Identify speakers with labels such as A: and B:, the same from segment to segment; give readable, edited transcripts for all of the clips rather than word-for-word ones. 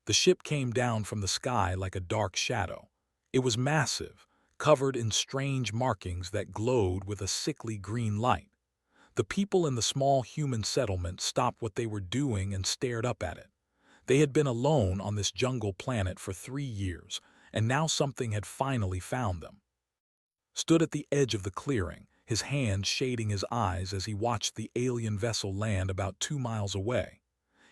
A: The ship came down from the sky like a dark shadow. It was massive, covered in strange markings that glowed with a sickly green light. The people in the small human settlement stopped what they were doing and stared up at it. They had been alone on this jungle planet for 3 years, and now something had finally found them. Stood at the edge of the clearing, his hand shading his eyes as he watched the alien vessel land about 2 miles away.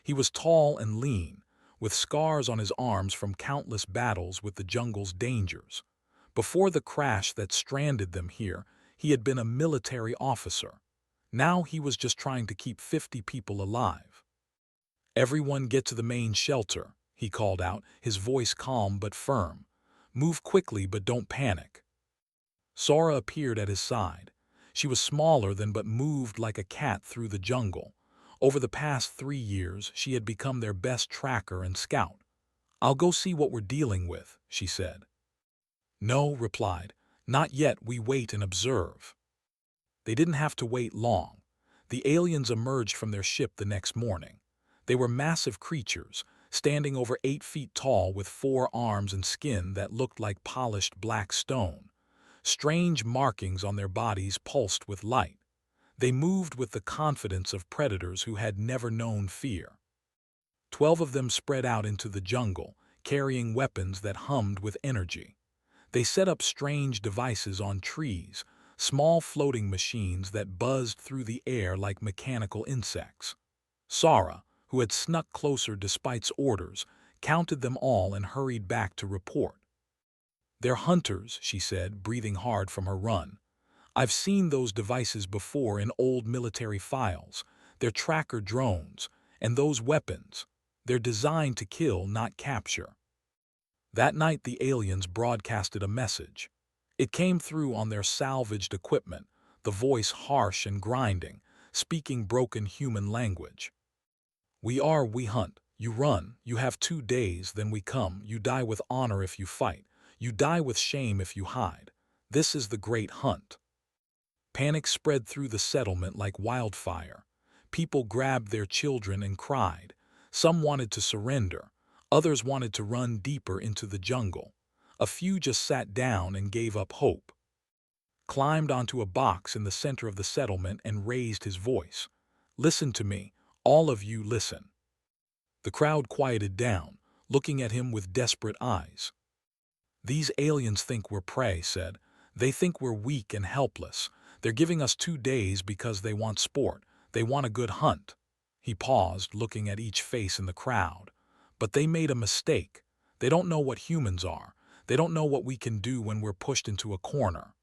A: He was tall and lean, with scars on his arms from countless battles with the jungle's dangers. Before the crash that stranded them here, he had been a military officer. Now he was just trying to keep 50 people alive. "Everyone get to the main shelter," he called out, his voice calm but firm. "Move quickly but don't panic." Sora appeared at his side. She was smaller than but moved like a cat through the jungle. Over the past 3 years, she had become their best tracker and scout. "I'll go see what we're dealing with," she said. "No," replied. "Not yet, we wait and observe." They didn't have to wait long. The aliens emerged from their ship the next morning. They were massive creatures, standing over 8 feet tall with 4 arms and skin that looked like polished black stone. Strange markings on their bodies pulsed with light. They moved with the confidence of predators who had never known fear. 12 of them spread out into the jungle, carrying weapons that hummed with energy. They set up strange devices on trees, small floating machines that buzzed through the air like mechanical insects. Sora, who had snuck closer despite orders, counted them all and hurried back to report. "They're hunters," she said, breathing hard from her run. "I've seen those devices before in old military files. They're tracker drones, and those weapons, they're designed to kill, not capture." That night the aliens broadcasted a message. It came through on their salvaged equipment, the voice harsh and grinding, speaking broken human language. "We hunt. You run. You have 2 days, then we come. You die with honor if you fight. You die with shame if you hide. This is the great hunt." Panic spread through the settlement like wildfire. People grabbed their children and cried. Some wanted to surrender. Others wanted to run deeper into the jungle. A few just sat down and gave up hope. Climbed onto a box in the center of the settlement and raised his voice. "Listen to me. All of you listen." The crowd quieted down, looking at him with desperate eyes. "These aliens think we're prey," said. "They think we're weak and helpless. They're giving us 2 days because they want sport. They want a good hunt." He paused, looking at each face in the crowd. "But they made a mistake. They don't know what humans are. They don't know what we can do when we're pushed into a corner."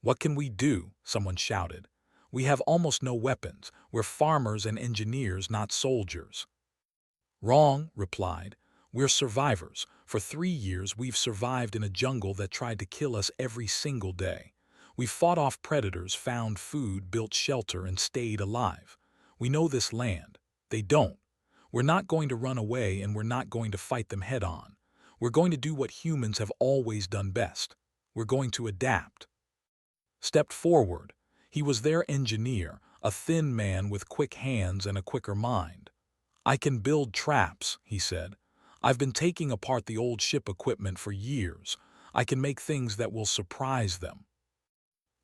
A: "What can we do?" someone shouted. "We have almost no weapons. We're farmers and engineers, not soldiers." "Wrong," replied. "We're survivors. For 3 years we've survived in a jungle that tried to kill us every single day. We fought off predators, found food, built shelter, and stayed alive. We know this land. They don't. We're not going to run away, and we're not going to fight them head on. We're going to do what humans have always done best. We're going to adapt." Stepped forward. He was their engineer, a thin man with quick hands and a quicker mind. "I can build traps," he said. "I've been taking apart the old ship equipment for years. I can make things that will surprise them."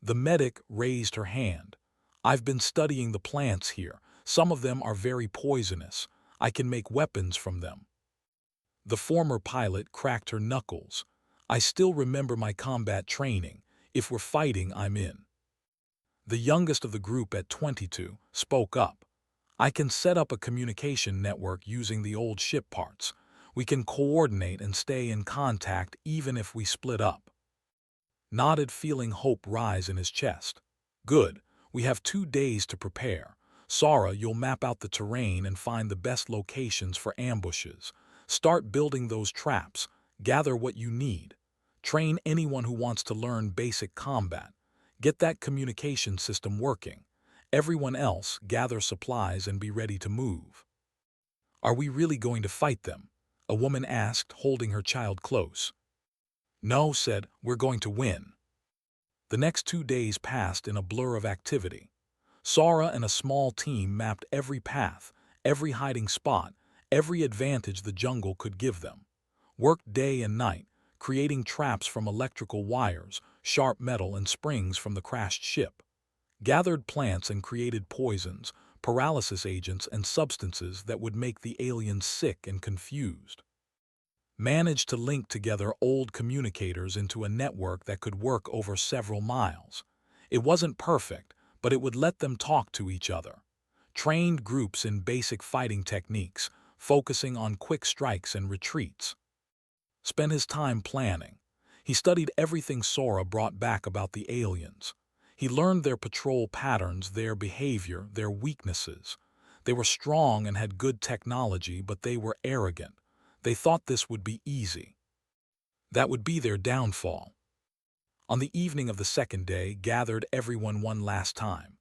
A: The medic raised her hand. "I've been studying the plants here. Some of them are very poisonous. I can make weapons from them." The former pilot cracked her knuckles. "I still remember my combat training. If we're fighting, I'm in." The youngest of the group at 22 spoke up. "I can set up a communication network using the old ship parts. We can coordinate and stay in contact even if we split up." Nodded, feeling hope rise in his chest. "Good. We have 2 days to prepare. Sora, you'll map out the terrain and find the best locations for ambushes. Start building those traps. Gather what you need. Train anyone who wants to learn basic combat. Get that communication system working. Everyone else, gather supplies and be ready to move." "Are we really going to fight them?" a woman asked, holding her child close. "No," said, "we're going to win." The next 2 days passed in a blur of activity. Sora and a small team mapped every path, every hiding spot, every advantage the jungle could give them. Worked day and night, creating traps from electrical wires, sharp metal, and springs from the crashed ship. Gathered plants and created poisons, paralysis agents, and substances that would make the aliens sick and confused. Managed to link together old communicators into a network that could work over several miles. It wasn't perfect, but it would let them talk to each other. Trained groups in basic fighting techniques, focusing on quick strikes and retreats. Spent his time planning. He studied everything Sora brought back about the aliens. He learned their patrol patterns, their behavior, their weaknesses. They were strong and had good technology, but they were arrogant. They thought this would be easy. That would be their downfall. On the evening of the second day, gathered everyone one last time.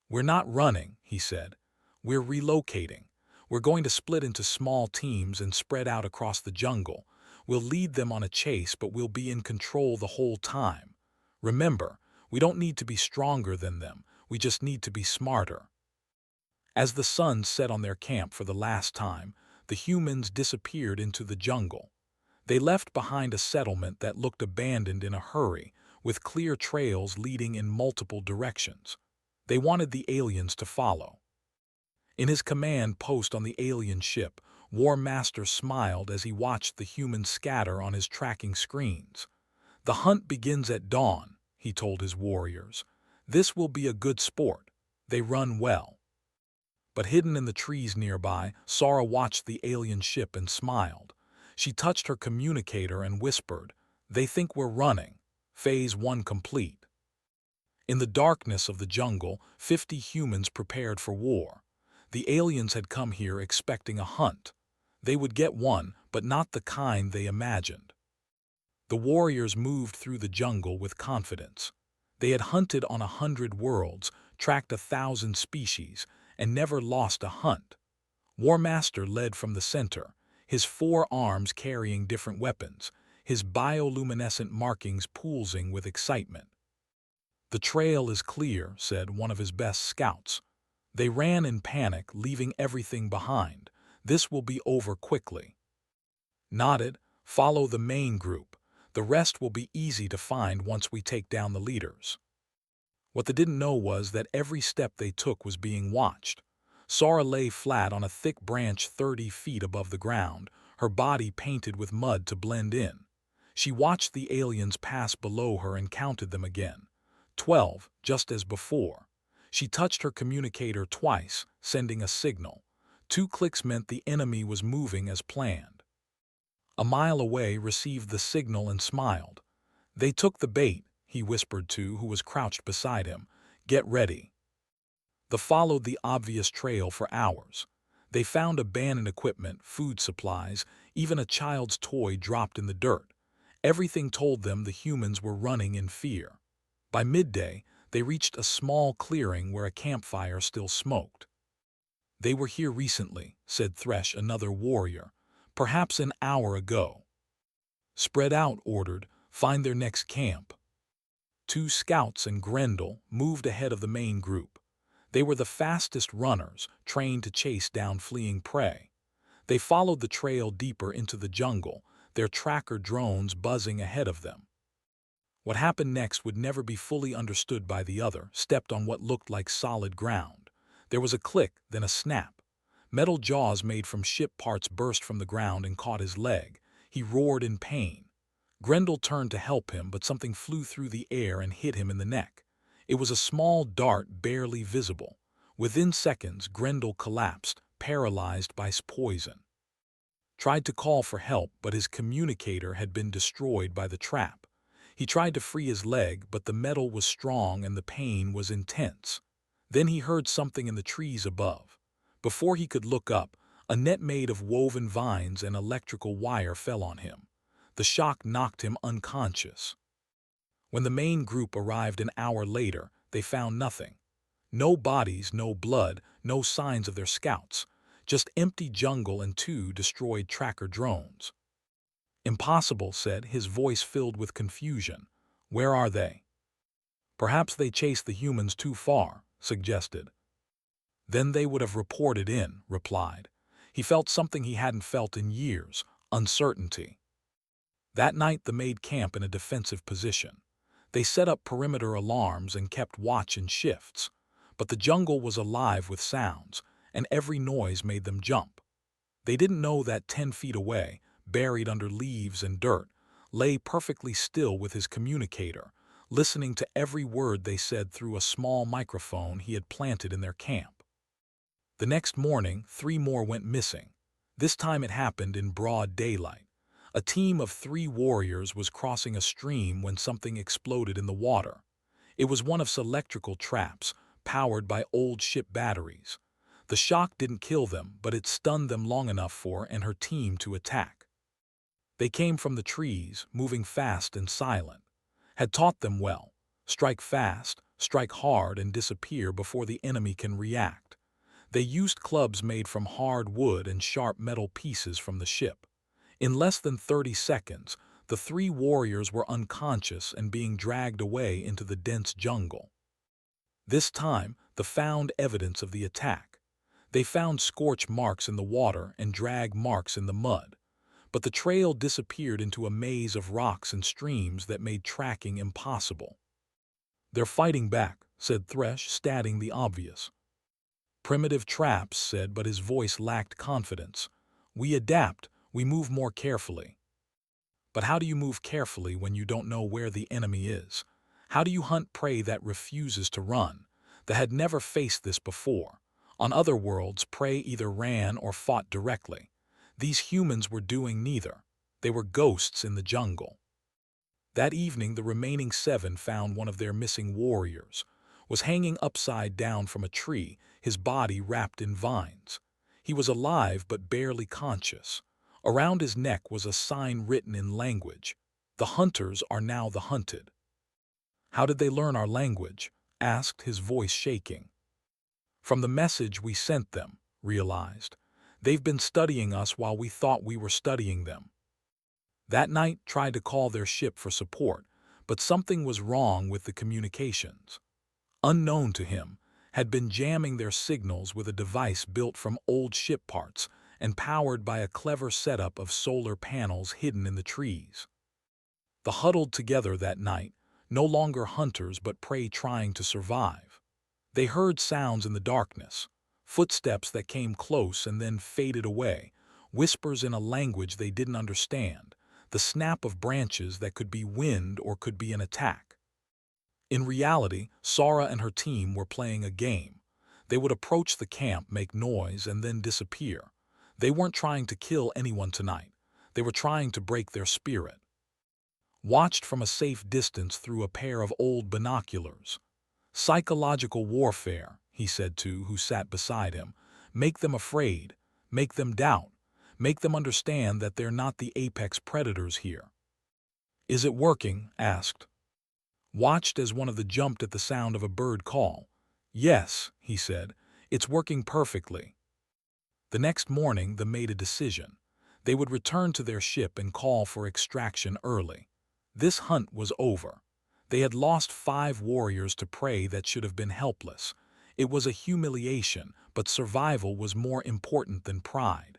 A: "We're not running," he said. "We're relocating. We're going to split into small teams and spread out across the jungle. We'll lead them on a chase, but we'll be in control the whole time. Remember, we don't need to be stronger than them. We just need to be smarter." As the sun set on their camp for the last time, the humans disappeared into the jungle. They left behind a settlement that looked abandoned in a hurry, with clear trails leading in multiple directions. They wanted the aliens to follow. In his command post on the alien ship, War Master smiled as he watched the humans scatter on his tracking screens. "The hunt begins at dawn," he told his warriors. "This will be a good sport. They run well." But hidden in the trees nearby, Sora watched the alien ship and smiled. She touched her communicator and whispered, "They think we're running. Phase 1 complete." In the darkness of the jungle, 50 humans prepared for war. The aliens had come here expecting a hunt. They would get one, but not the kind they imagined. The warriors moved through the jungle with confidence. They had hunted on 100 worlds, tracked 1,000 species, and never lost a hunt. War Master led from the center, his 4 arms carrying different weapons, his bioluminescent markings pulsing with excitement. "The trail is clear," said one of his best scouts. They ran in panic, leaving everything behind. "This will be over quickly." Nodded, "Follow the main group. The rest will be easy to find once we take down the leaders." What they didn't know was that every step they took was being watched. Sora lay flat on a thick branch 30 feet above the ground, her body painted with mud to blend in. She watched the aliens pass below her and counted them again. 12, just as before. She touched her communicator twice, sending a signal. 2 clicks meant the enemy was moving as planned. A mile away received the signal and smiled. "They took the bait," he whispered to who was crouched beside him. "Get ready." They followed the obvious trail for hours. They found abandoned equipment, food supplies, even a child's toy dropped in the dirt. Everything told them the humans were running in fear. By midday, they reached a small clearing where a campfire still smoked. "They were here recently," said Thresh, another warrior. "Perhaps an hour ago." "Spread out," ordered. "Find their next camp." 2 scouts and Grendel moved ahead of the main group. They were the fastest runners, trained to chase down fleeing prey. They followed the trail deeper into the jungle, their tracker drones buzzing ahead of them. What happened next would never be fully understood by the other, stepped on what looked like solid ground. There was a click, then a snap. Metal jaws made from ship parts burst from the ground and caught his leg. He roared in pain. Grendel turned to help him, but something flew through the air and hit him in the neck. It was a small dart barely visible. Within seconds, Grendel collapsed, paralyzed by poison. Tried to call for help, but his communicator had been destroyed by the trap. He tried to free his leg, but the metal was strong and the pain was intense. Then he heard something in the trees above. Before he could look up, a net made of woven vines and electrical wire fell on him. The shock knocked him unconscious. When the main group arrived an hour later, they found nothing. No bodies, no blood, no signs of their scouts. Just empty jungle and 2 destroyed tracker drones. "Impossible," said, his voice filled with confusion. "Where are they?" "Perhaps they chased the humans too far," suggested. "Then they would have reported in," replied. He felt something he hadn't felt in years: uncertainty. That night they made camp in a defensive position. They set up perimeter alarms and kept watch in shifts. But the jungle was alive with sounds, and every noise made them jump. They didn't know that 10 feet away, buried under leaves and dirt, lay perfectly still with his communicator, listening to every word they said through a small microphone he had planted in their camp. The next morning, 3 more went missing. This time it happened in broad daylight. A team of 3 warriors was crossing a stream when something exploded in the water. It was one of those electrical traps, powered by old ship batteries. The shock didn't kill them, but it stunned them long enough for and her team to attack. They came from the trees, moving fast and silent. Had taught them well: strike fast, strike hard, and disappear before the enemy can react. They used clubs made from hard wood and sharp metal pieces from the ship. In less than 30 seconds, the 3 warriors were unconscious and being dragged away into the dense jungle. This time, they found evidence of the attack. They found scorch marks in the water and drag marks in the mud. But the trail disappeared into a maze of rocks and streams that made tracking impossible. "They're fighting back," said Thresh, stating the obvious. "Primitive traps," said, but his voice lacked confidence. "We adapt, we move more carefully." But how do you move carefully when you don't know where the enemy is? How do you hunt prey that refuses to run? They had never faced this before. On other worlds, prey either ran or fought directly. These humans were doing neither. They were ghosts in the jungle. That evening, the remaining 7 found one of their missing warriors was hanging upside down from a tree, his body wrapped in vines. He was alive but barely conscious. Around his neck was a sign written in language: "The hunters are now the hunted." "How did they learn our language?" asked, his voice shaking. "From the message we sent them," realized. "They've been studying us while we thought we were studying them." That night tried to call their ship for support, but something was wrong with the communications. Unknown to him, had been jamming their signals with a device built from old ship parts and powered by a clever setup of solar panels hidden in the trees. They huddled together that night, no longer hunters but prey trying to survive. They heard sounds in the darkness, footsteps that came close and then faded away, whispers in a language they didn't understand, the snap of branches that could be wind or could be an attack. In reality, Sara and her team were playing a game. They would approach the camp, make noise, and then disappear. They weren't trying to kill anyone tonight. They were trying to break their spirit. Watched from a safe distance through a pair of old binoculars. "Psychological warfare," he said to who sat beside him. "Make them afraid, make them doubt, make them understand that they're not the apex predators here." "Is it working?" asked. Watched as one of them jumped at the sound of a bird call. "Yes," he said, "it's working perfectly." The next morning they made a decision. They would return to their ship and call for extraction early. This hunt was over. They had lost 5 warriors to prey that should have been helpless. It was a humiliation, but survival was more important than pride.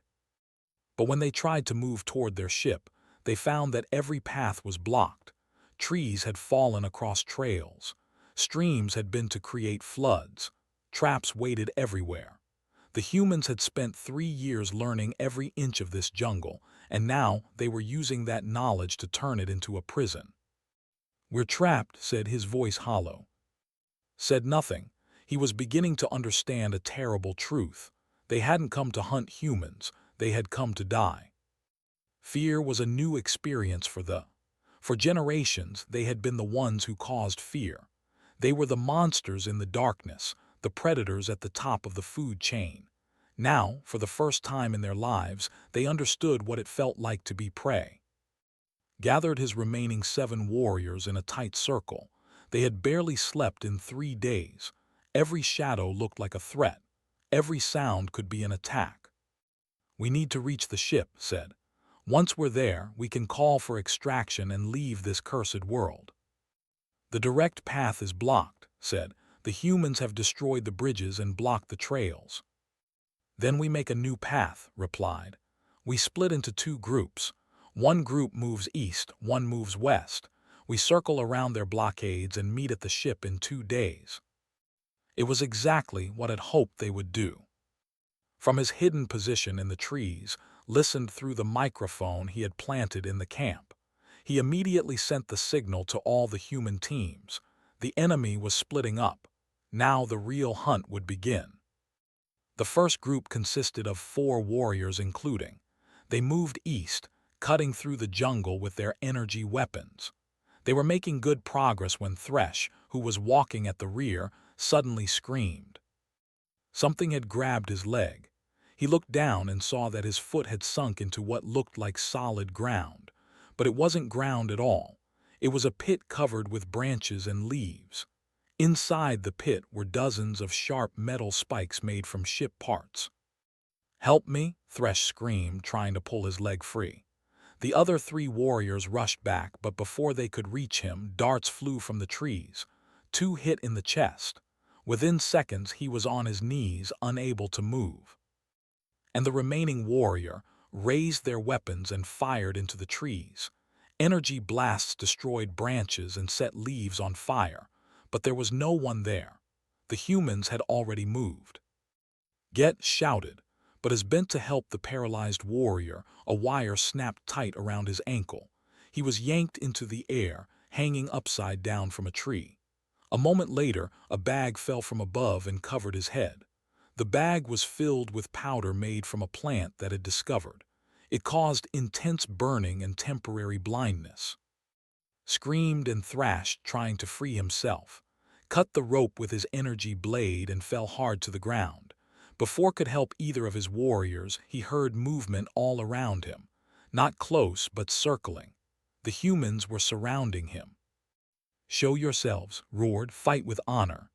A: But when they tried to move toward their ship, they found that every path was blocked. Trees had fallen across trails. Streams had been to create floods. Traps waited everywhere. The humans had spent 3 years learning every inch of this jungle, and now they were using that knowledge to turn it into a prison. "We're trapped," said, his voice hollow. Said nothing. He was beginning to understand a terrible truth. They hadn't come to hunt humans. They had come to die. Fear was a new experience for them. For generations, they had been the ones who caused fear. They were the monsters in the darkness, the predators at the top of the food chain. Now, for the first time in their lives, they understood what it felt like to be prey. Gathered his remaining 7 warriors in a tight circle. They had barely slept in 3 days. Every shadow looked like a threat. Every sound could be an attack. "We need to reach the ship," said. "Once we're there, we can call for extraction and leave this cursed world." "The direct path is blocked," said. "The humans have destroyed the bridges and blocked the trails." Then we make a new path, replied. We split into two groups. One group moves east, one moves west. We circle around their blockades and meet at the ship in 2 days. It was exactly what I'd hoped they would do. From his hidden position in the trees, listened through the microphone he had planted in the camp. He immediately sent the signal to all the human teams. The enemy was splitting up. Now the real hunt would begin. The first group consisted of 4 warriors including. They moved east, cutting through the jungle with their energy weapons. They were making good progress when Thresh, who was walking at the rear, suddenly screamed. Something had grabbed his leg. He looked down and saw that his foot had sunk into what looked like solid ground. But it wasn't ground at all. It was a pit covered with branches and leaves. Inside the pit were dozens of sharp metal spikes made from ship parts. "Help me," Thresh screamed, trying to pull his leg free. The other 3 warriors rushed back, but before they could reach him, darts flew from the trees. 2 hit in the chest. Within seconds, he was on his knees, unable to move. And the remaining warrior raised their weapons and fired into the trees. Energy blasts destroyed branches and set leaves on fire, but there was no one there. The humans had already moved. Get shouted, but as bent to help the paralyzed warrior, a wire snapped tight around his ankle. He was yanked into the air, hanging upside down from a tree. A moment later, a bag fell from above and covered his head. The bag was filled with powder made from a plant that had discovered. It caused intense burning and temporary blindness. Screamed and thrashed, trying to free himself. Cut the rope with his energy blade and fell hard to the ground. Before could help either of his warriors, he heard movement all around him. Not close, but circling. The humans were surrounding him. "Show yourselves," roared, "fight with honor."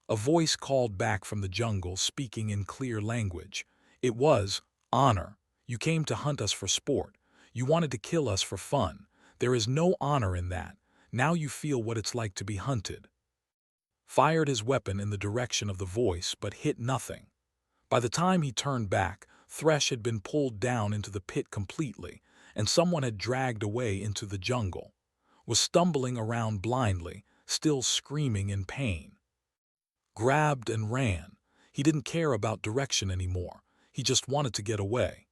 A: A voice called back from the jungle, speaking in clear language. It was, "Honor. You came to hunt us for sport. You wanted to kill us for fun. There is no honor in that. Now you feel what it's like to be hunted." Fired his weapon in the direction of the voice, but hit nothing. By the time he turned back, Thresh had been pulled down into the pit completely, and someone had dragged away into the jungle. Was stumbling around blindly, still screaming in pain. Grabbed and ran. He didn't care about direction anymore. He just wanted to get away.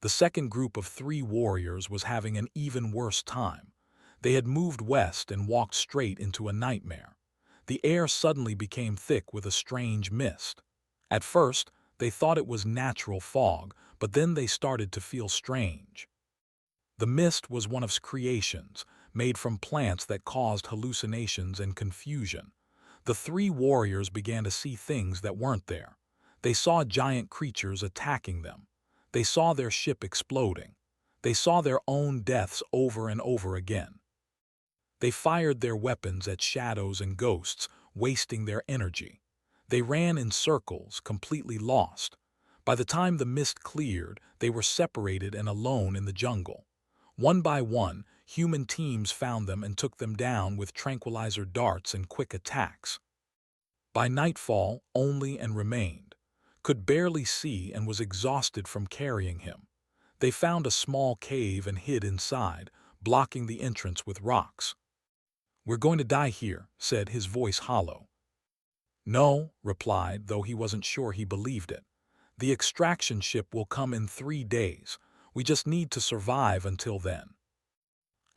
A: The second group of 3 warriors was having an even worse time. They had moved west and walked straight into a nightmare. The air suddenly became thick with a strange mist. At first, they thought it was natural fog, but then they started to feel strange. The mist was one of his creations, made from plants that caused hallucinations and confusion. The 3 warriors began to see things that weren't there. They saw giant creatures attacking them. They saw their ship exploding. They saw their own deaths over and over again. They fired their weapons at shadows and ghosts, wasting their energy. They ran in circles, completely lost. By the time the mist cleared, they were separated and alone in the jungle. One by one, human teams found them and took them down with tranquilizer darts and quick attacks. By nightfall, only and remained. Could barely see and was exhausted from carrying him. They found a small cave and hid inside, blocking the entrance with rocks. "We're going to die here," said, his voice hollow. "No," replied, though he wasn't sure he believed it. "The extraction ship will come in 3 days. We just need to survive until then."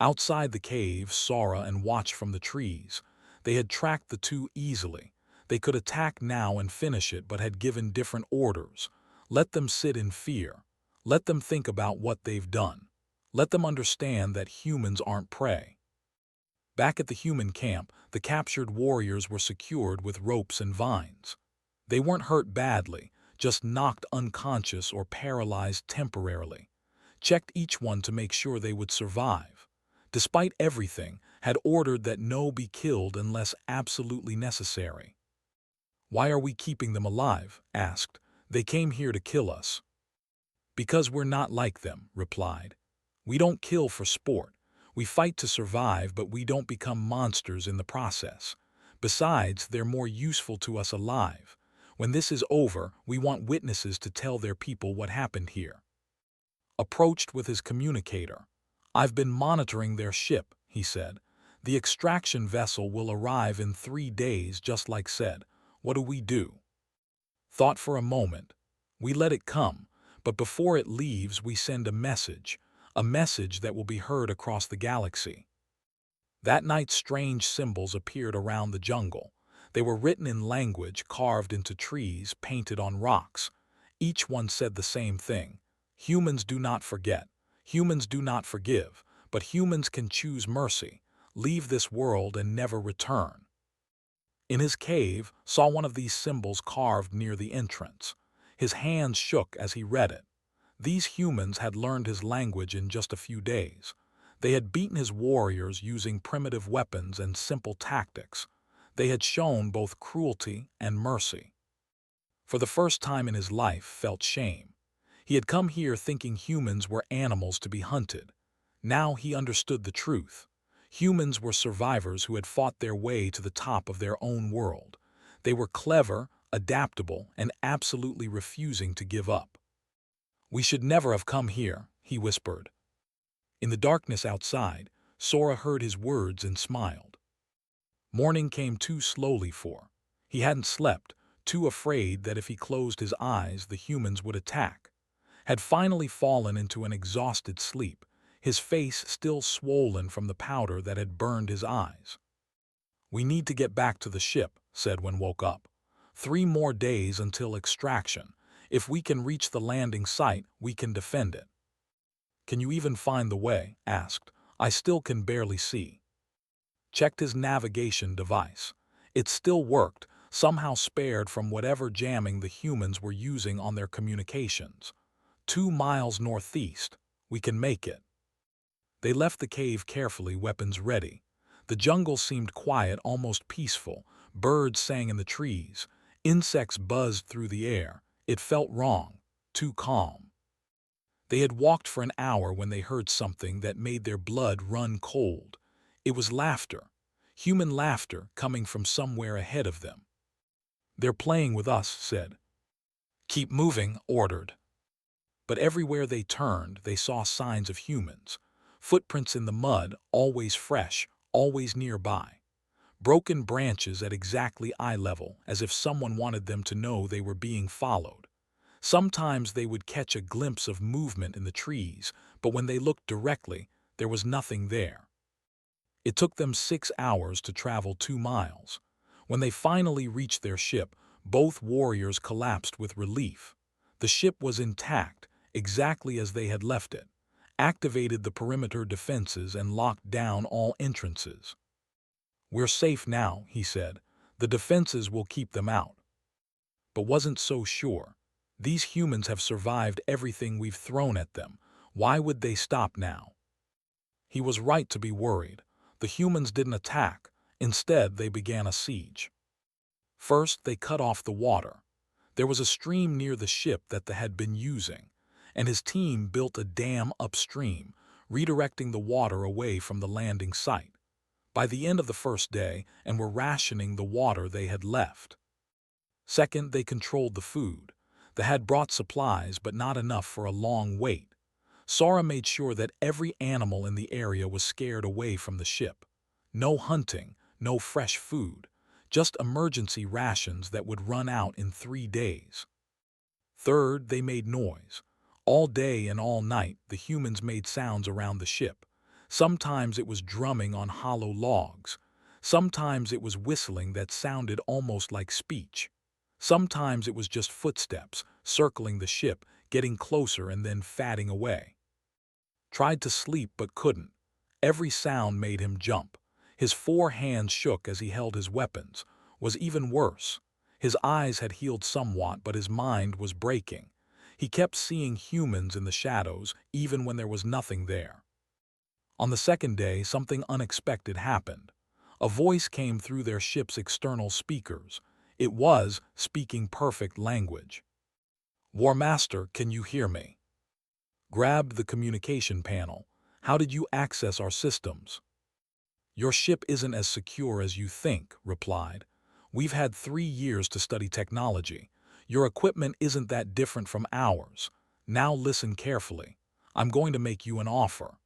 A: Outside the cave, Sora and watched from the trees. They had tracked the 2 easily. They could attack now and finish it, but had given different orders. Let them sit in fear. Let them think about what they've done. Let them understand that humans aren't prey. Back at the human camp, the captured warriors were secured with ropes and vines. They weren't hurt badly, just knocked unconscious or paralyzed temporarily. Checked each one to make sure they would survive. Despite everything, had ordered that no be killed unless absolutely necessary. "Why are we keeping them alive?" asked. "They came here to kill us." "Because we're not like them," replied. "We don't kill for sport. We fight to survive, but we don't become monsters in the process. Besides, they're more useful to us alive. When this is over, we want witnesses to tell their people what happened here." Approached with his communicator. "I've been monitoring their ship," he said. "The extraction vessel will arrive in 3 days, just like said. What do we do?" Thought for a moment. "We let it come, but before it leaves we send a message that will be heard across the galaxy." That night strange symbols appeared around the jungle. They were written in language carved into trees, painted on rocks. Each one said the same thing. "Humans do not forget. Humans do not forgive, but humans can choose mercy. Leave this world and never return." In his cave, saw one of these symbols carved near the entrance. His hands shook as he read it. These humans had learned his language in just a few days. They had beaten his warriors using primitive weapons and simple tactics. They had shown both cruelty and mercy. For the first time in his life, felt shame. He had come here thinking humans were animals to be hunted. Now he understood the truth. Humans were survivors who had fought their way to the top of their own world. They were clever, adaptable, and absolutely refusing to give up. "We should never have come here," he whispered. In the darkness outside, Sora heard his words and smiled. Morning came too slowly for. He hadn't slept, too afraid that if he closed his eyes the humans would attack. Had finally fallen into an exhausted sleep, his face still swollen from the powder that had burned his eyes. "We need to get back to the ship," said when woke up. 3 more days until extraction. If we can reach the landing site, we can defend it." "Can you even find the way?" asked. "I still can barely see." Checked his navigation device. It still worked, somehow spared from whatever jamming the humans were using on their communications. 2 miles northeast. We can make it." They left the cave carefully, weapons ready. The jungle seemed quiet, almost peaceful. Birds sang in the trees. Insects buzzed through the air. It felt wrong, too calm. They had walked for an hour when they heard something that made their blood run cold. It was laughter. Human laughter coming from somewhere ahead of them. "They're playing with us," said. "Keep moving," ordered. But everywhere they turned, they saw signs of humans. Footprints in the mud, always fresh, always nearby. Broken branches at exactly eye level, as if someone wanted them to know they were being followed. Sometimes they would catch a glimpse of movement in the trees, but when they looked directly, there was nothing there. It took them 6 hours to travel 2 miles. When they finally reached their ship, both warriors collapsed with relief. The ship was intact, exactly as they had left it, activated the perimeter defenses and locked down all entrances. "We're safe now," he said. "The defenses will keep them out." But wasn't so sure. These humans have survived everything we've thrown at them. Why would they stop now? He was right to be worried. The humans didn't attack. Instead, they began a siege. First, they cut off the water. There was a stream near the ship that they had been using, and his team built a dam upstream, redirecting the water away from the landing site. By the end of the first day, and were rationing the water they had left. Second, they controlled the food. They had brought supplies, but not enough for a long wait. Sora made sure that every animal in the area was scared away from the ship. No hunting, no fresh food, just emergency rations that would run out in 3 days. Third, they made noise. All day and all night, the humans made sounds around the ship. Sometimes it was drumming on hollow logs. Sometimes it was whistling that sounded almost like speech. Sometimes it was just footsteps, circling the ship, getting closer and then fading away. Tried to sleep but couldn't. Every sound made him jump. His 4 hands shook as he held his weapons. Was even worse. His eyes had healed somewhat, but his mind was breaking. He kept seeing humans in the shadows, even when there was nothing there. On the second day, something unexpected happened. A voice came through their ship's external speakers. It was speaking perfect language. "War Master, can you hear me?" Grabbed the communication panel. "How did you access our systems?" "Your ship isn't as secure as you think," replied. We've had 3 years to study technology. Your equipment isn't that different from ours. Now listen carefully. I'm going to make you an offer."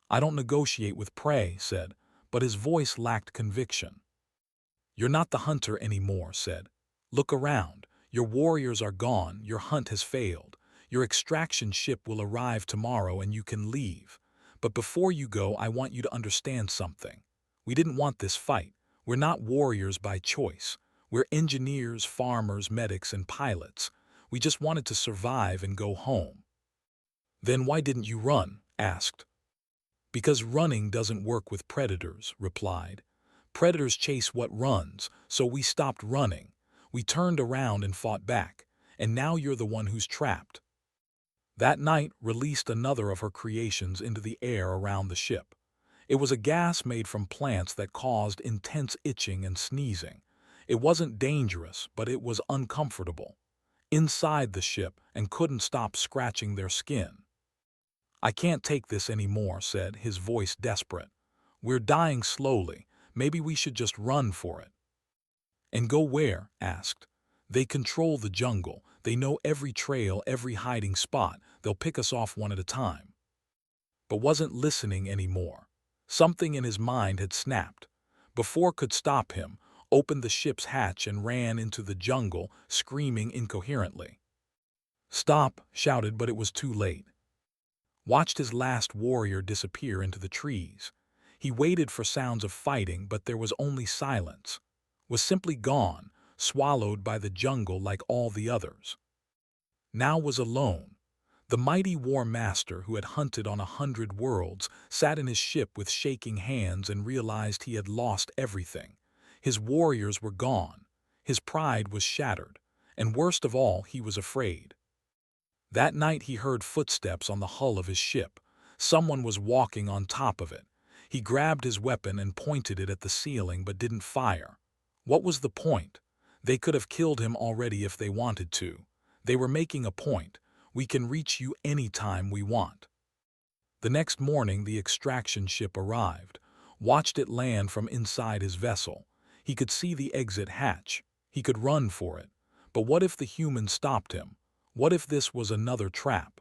A: "I don't negotiate with prey," said, but his voice lacked conviction. "You're not the hunter anymore," said. "Look around. Your warriors are gone, your hunt has failed. Your extraction ship will arrive tomorrow and you can leave. But before you go, I want you to understand something. We didn't want this fight. We're not warriors by choice. We're engineers, farmers, medics, and pilots. We just wanted to survive and go home." "Then why didn't you run?" asked. "Because running doesn't work with predators," replied. "Predators chase what runs, so we stopped running. We turned around and fought back, and now you're the one who's trapped." That night released another of her creations into the air around the ship. It was a gas made from plants that caused intense itching and sneezing. It wasn't dangerous, but it was uncomfortable. Inside the ship and couldn't stop scratching their skin. "I can't take this anymore," said, his voice desperate. "We're dying slowly. Maybe we should just run for it." "And go where?" asked. "They control the jungle. They know every trail, every hiding spot. They'll pick us off one at a time." But wasn't listening anymore. Something in his mind had snapped. Before could stop him, opened the ship's hatch and ran into the jungle, screaming incoherently. "Stop!" shouted, but it was too late. Watched his last warrior disappear into the trees. He waited for sounds of fighting, but there was only silence. Was simply gone, swallowed by the jungle like all the others. Now was alone. The mighty war master who had hunted on 100 worlds sat in his ship with shaking hands and realized he had lost everything. His warriors were gone. His pride was shattered. And worst of all, he was afraid. That night he heard footsteps on the hull of his ship. Someone was walking on top of it. He grabbed his weapon and pointed it at the ceiling but didn't fire. What was the point? They could have killed him already if they wanted to. They were making a point. "We can reach you any time we want." The next morning the extraction ship arrived. Watched it land from inside his vessel. He could see the exit hatch. He could run for it. But what if the humans stopped him? What if this was another trap?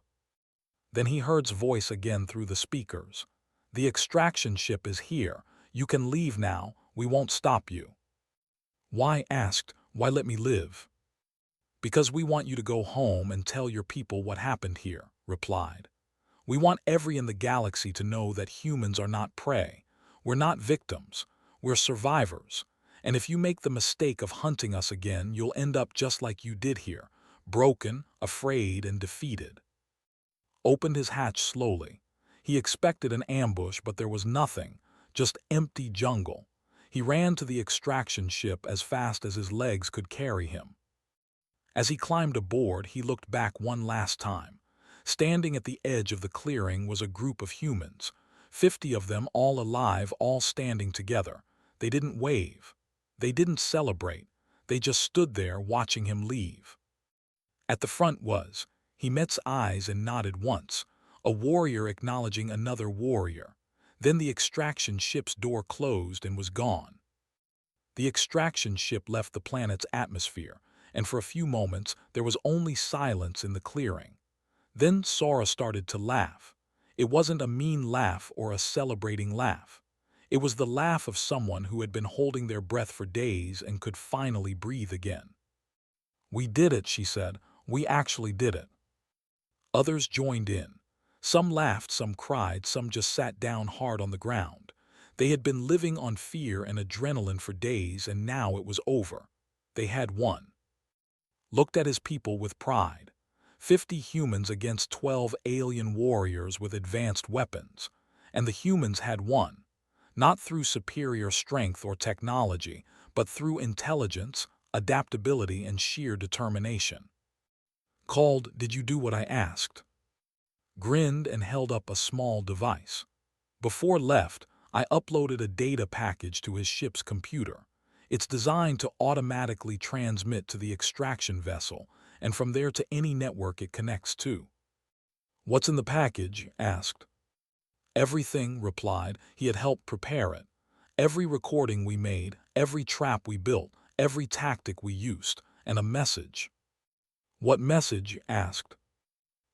A: Then he heard his voice again through the speakers. "The extraction ship is here. You can leave now. We won't stop you." "Why?" asked. "Why let me live?" "Because we want you to go home and tell your people what happened here," replied. "We want everyone in the galaxy to know that humans are not prey. We're not victims. We're survivors. And if you make the mistake of hunting us again, you'll end up just like you did here, broken, afraid, and defeated." Opened his hatch slowly. He expected an ambush, but there was nothing, just empty jungle. He ran to the extraction ship as fast as his legs could carry him. As he climbed aboard, he looked back one last time. Standing at the edge of the clearing was a group of humans, 50 of them, all alive, all standing together. They didn't wave. They didn't celebrate. They just stood there watching him leave. At the front he met's eyes and nodded once, a warrior acknowledging another warrior. Then the extraction ship's door closed and was gone. The extraction ship left the planet's atmosphere, and for a few moments there was only silence in the clearing. Then Sora started to laugh. It wasn't a mean laugh or a celebrating laugh. It was the laugh of someone who had been holding their breath for days and could finally breathe again. "We did it," she said. "We actually did it." Others joined in. Some laughed, some cried, some just sat down hard on the ground. They had been living on fear and adrenaline for days, and now it was over. They had won. Looked at his people with pride. 50 humans against 12 alien warriors with advanced weapons. And the humans had won. Not through superior strength or technology, but through intelligence, adaptability, and sheer determination. Called, "Did you do what I asked?" Grinned and held up a small device. "Before left, I uploaded a data package to his ship's computer. It's designed to automatically transmit to the extraction vessel, and from there to any network it connects to." "What's in the package?" asked. "Everything," replied. He had helped prepare it. "Every recording we made, every trap we built, every tactic we used, and a message. What message? Asked.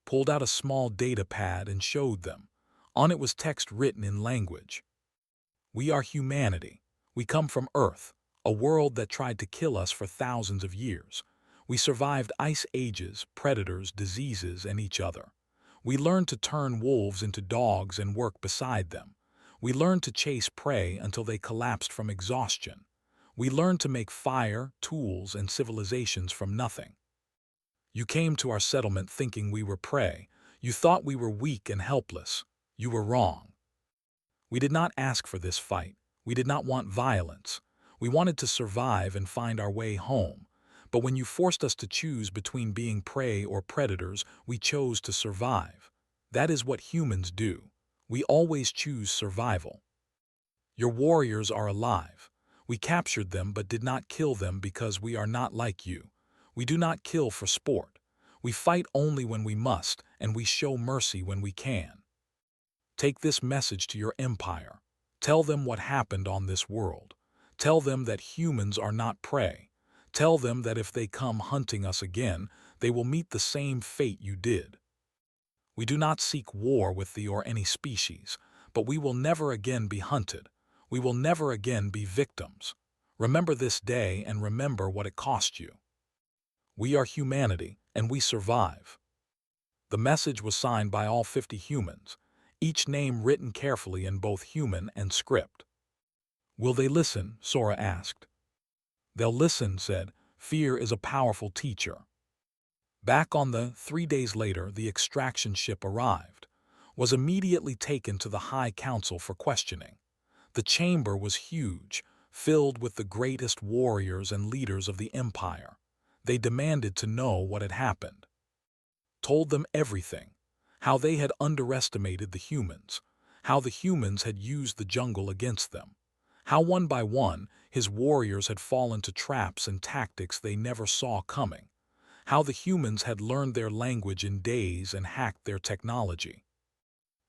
A: Pulled out a small data pad and showed them. On it was text written in language. We are humanity. We come from Earth, a world that tried to kill us for thousands of years. We survived ice ages, predators, diseases, and each other. We learned to turn wolves into dogs and work beside them. We learned to chase prey until they collapsed from exhaustion. We learned to make fire, tools, and civilizations from nothing. You came to our settlement thinking we were prey. You thought we were weak and helpless. You were wrong. We did not ask for this fight. We did not want violence. We wanted to survive and find our way home. But when you forced us to choose between being prey or predators, we chose to survive. That is what humans do. We always choose survival. Your warriors are alive. We captured them but did not kill them because we are not like you. We do not kill for sport. We fight only when we must, and we show mercy when we can. Take this message to your empire. Tell them what happened on this world. Tell them that humans are not prey. Tell them that if they come hunting us again, they will meet the same fate you did. We do not seek war with thee or any species, but we will never again be hunted. We will never again be victims. Remember this day and remember what it cost you. We are humanity, and we survive. The message was signed by all 50 humans, each name written carefully in both human and script. Will they listen? Sora asked. They'll listen, said. Fear is a powerful teacher. Back on the 3 days later, the extraction ship arrived, was immediately taken to the High Council for questioning. The chamber was huge, filled with the greatest warriors and leaders of the Empire. They demanded to know what had happened. Told them everything, how they had underestimated the humans, how the humans had used the jungle against them, how one by one his warriors had fallen to traps and tactics they never saw coming, how the humans had learned their language in days and hacked their technology.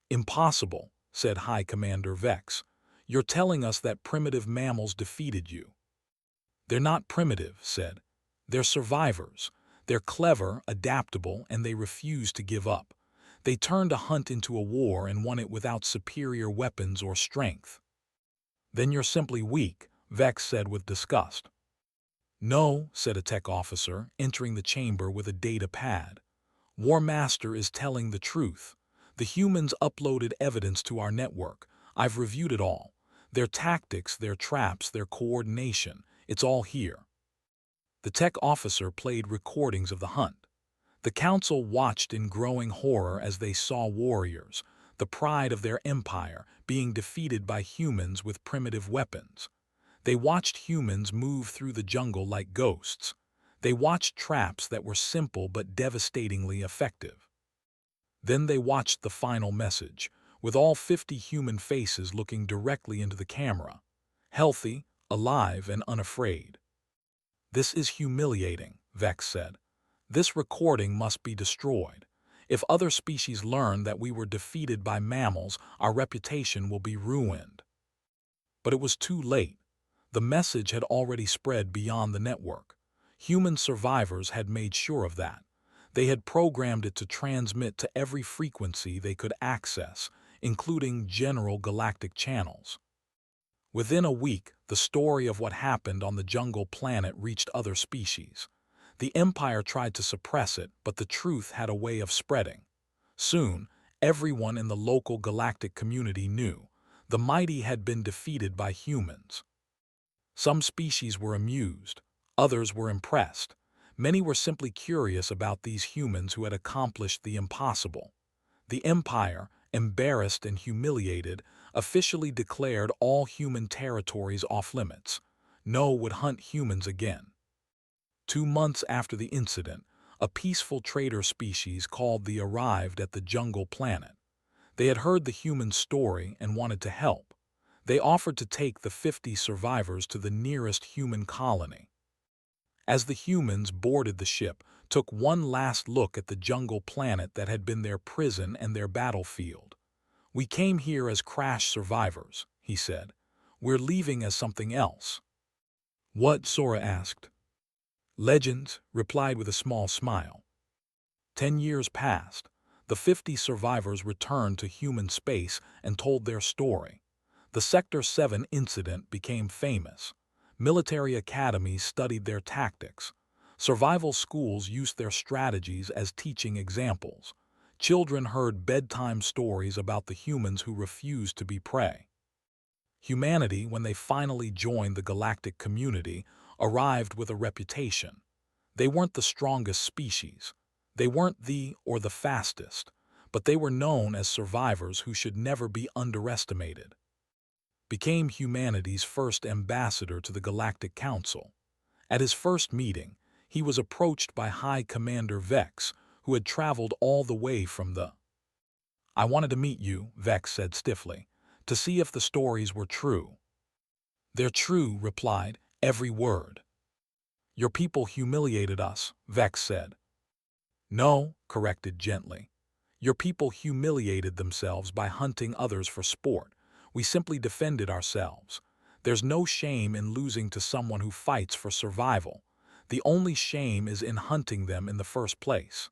A: Impossible, said High Commander Vex. You're telling us that primitive mammals defeated you. They're not primitive, said. They're survivors. They're clever, adaptable, and they refuse to give up. They turned a hunt into a war and won it without superior weapons or strength. Then you're simply weak, Vex said with disgust. No, said a tech officer, entering the chamber with a data pad. War Master is telling the truth. The humans uploaded evidence to our network. I've reviewed it all. Their tactics, their traps, their coordination, it's all here. The tech officer played recordings of the hunt. The council watched in growing horror as they saw warriors, the pride of their empire, being defeated by humans with primitive weapons. They watched humans move through the jungle like ghosts. They watched traps that were simple but devastatingly effective. Then they watched the final message, with all 50 human faces looking directly into the camera, healthy, alive, and unafraid. This is humiliating, Vex said. This recording must be destroyed. If other species learn that we were defeated by mammals, our reputation will be ruined. But it was too late. The message had already spread beyond the network. Human survivors had made sure of that. They had programmed it to transmit to every frequency they could access, including general galactic channels. Within a week, the story of what happened on the jungle planet reached other species. The Empire tried to suppress it, but the truth had a way of spreading. Soon, everyone in the local galactic community knew the mighty had been defeated by humans. Some species were amused, others were impressed. Many were simply curious about these humans who had accomplished the impossible. The Empire, embarrassed and humiliated, officially declared all human territories off-limits. No one would hunt humans again. 2 months after the incident, a peaceful trader species called the arrived at the jungle planet. They had heard the human story and wanted to help. They offered to take the 50 survivors to the nearest human colony. As the humans boarded the ship, took one last look at the jungle planet that had been their prison and their battlefield. We came here as crash survivors, he said. We're leaving as something else. What? Sora asked. Legends, replied with a small smile. 10 years passed. The 50 survivors returned to human space and told their story. The Sector 7 incident became famous. Military academies studied their tactics. Survival schools used their strategies as teaching examples. Children heard bedtime stories about the humans who refused to be prey. Humanity, when they finally joined the galactic community, arrived with a reputation. They weren't the strongest species. They weren't the or the fastest, but they were known as survivors who should never be underestimated. Became humanity's first ambassador to the Galactic Council. At his first meeting, he was approached by High Commander Vex, who had traveled all the way from the... I wanted to meet you, Vex said stiffly, to see if the stories were true. They're true, replied, every word. Your people humiliated us, Vex said. No, corrected gently. Your people humiliated themselves by hunting others for sport. We simply defended ourselves. There's no shame in losing to someone who fights for survival. The only shame is in hunting them in the first place.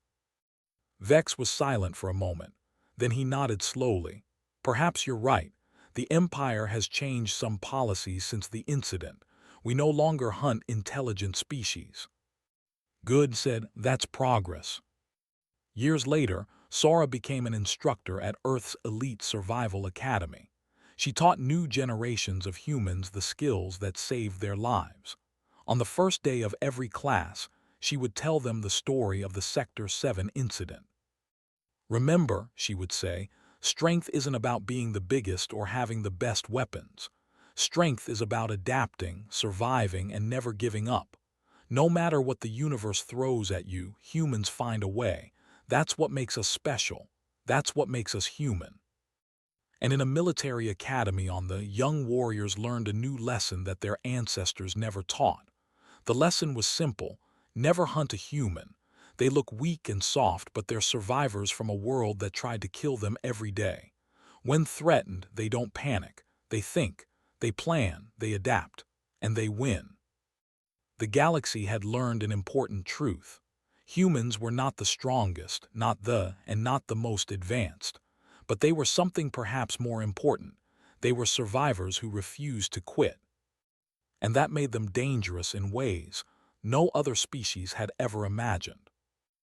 A: Vex was silent for a moment. Then he nodded slowly. Perhaps you're right. The Empire has changed some policies since the incident. We no longer hunt intelligent species. Good said, that's progress. Years later, Sora became an instructor at Earth's elite survival academy. She taught new generations of humans the skills that saved their lives. On the first day of every class, she would tell them the story of the Sector 7 incident. Remember, she would say, strength isn't about being the biggest or having the best weapons. Strength is about adapting, surviving, and never giving up. No matter what the universe throws at you, humans find a way. That's what makes us special. That's what makes us human. And in a military academy young warriors learned a new lesson that their ancestors never taught. The lesson was simple: never hunt a human. They look weak and soft, but they're survivors from a world that tried to kill them every day. When threatened, they don't panic. They think, they plan, they adapt, and they win. The galaxy had learned an important truth. Humans were not the strongest, not the most advanced. But they were something perhaps more important. They were survivors who refused to quit. And that made them dangerous in ways no other species had ever imagined.